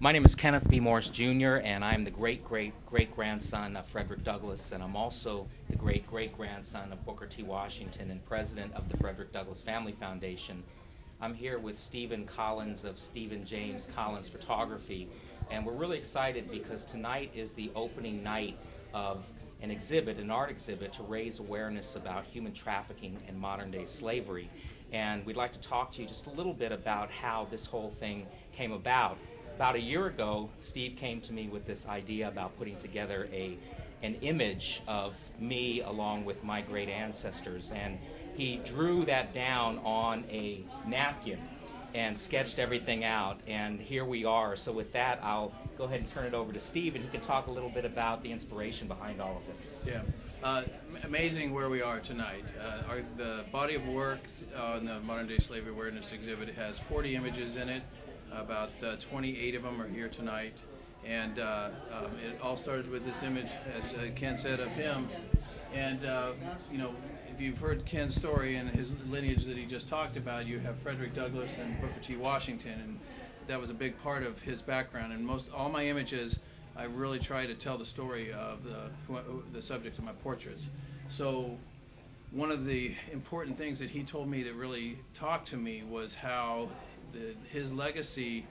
My name is Kenneth B. Morris Jr., and I'm the great-great-great-grandson of Frederick Douglass, and I'm also the great-great-grandson of Booker T. Washington and president of the Frederick Douglass Family Foundation. I'm here with Stephen Collins of Stephen James Collins Photography, and we're really excited because tonight is the opening night of an exhibit, an art exhibit, to raise awareness about human trafficking and modern-day slavery. And we'd like to talk to you just a little bit about how this whole thing came about. About a year ago, Steve came to me with this idea about putting together an image of me along with my great ancestors, and he drew that down on a napkin and sketched everything out, and here we are. So with that, I'll go ahead and turn it over to Steve, and he can talk a little bit about the inspiration behind all of this. Yeah, amazing where we are tonight. The body of work on the Modern Day Slavery Awareness exhibit has 40 images in it. About 28 of them are here tonight, and it all started with this image, as Ken said, of him. And you know, if you've heard Ken's story and his lineage that he just talked about, you have Frederick Douglass and Booker T. Washington, and that was a big part of his background. And all my images, I really try to tell the story of the subject of my portraits. So one of the important things that he told me that really talked to me was how his legacy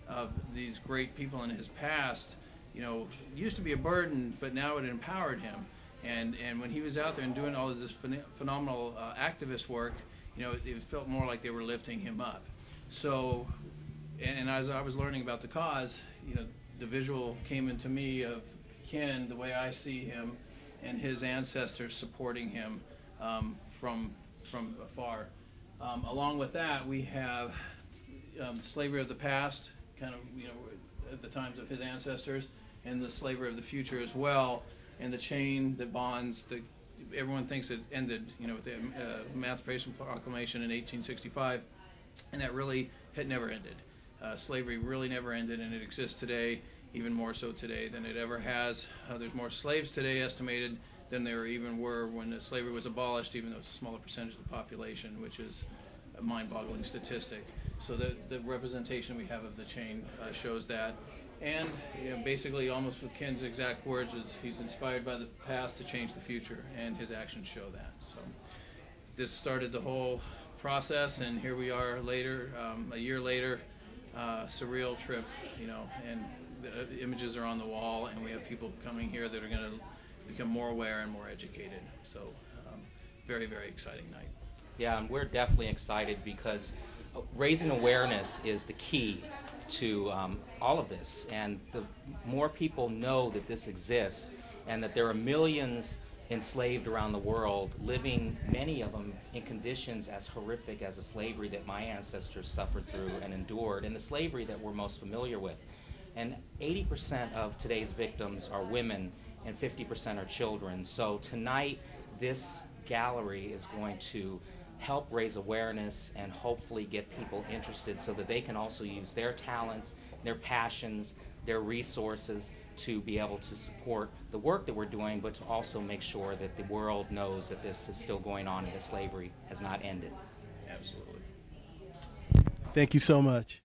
of these great people in his past, you know, used to be a burden, but now it empowered him. And when he was out there and doing all of this phenomenal activist work, you know, it felt more like they were lifting him up. So, and as I was learning about the cause, you know, the visual came into me of Ken, the way I see him, and his ancestors supporting him from afar. Along with that, we have slavery of the past, kind of, you know, at the times of his ancestors, and the slavery of the future as well, and the chain that bonds. Everyone thinks it ended, you know, with the Emancipation Proclamation in 1865, and that really had never ended. Slavery really never ended, and it exists today, even more so today than it ever has. There's more slaves today estimated than there even were when slavery was abolished, even though it's a smaller percentage of the population, which is a mind-boggling statistic. So the representation we have of the chain shows that. And you know, basically, almost with Ken's exact words, is he's inspired by the past to change the future, and his actions show that. So this started the whole process, and here we are later, a year later, surreal trip, you know, and the images are on the wall, and we have people coming here that are going to become more aware and more educated. So very, very exciting night. Yeah, and we're definitely excited because raising awareness is the key to all of this, and the more people know that this exists and that there are millions enslaved around the world, living, many of them, in conditions as horrific as the slavery that my ancestors suffered through and endured, and the slavery that we're most familiar with. And 80% of today's victims are women, and 50% are children. So tonight, this gallery is going to help raise awareness and hopefully get people interested so that they can also use their talents, their passions, their resources to be able to support the work that we're doing, but to also make sure that the world knows that this is still going on and that slavery has not ended. Absolutely. Thank you so much.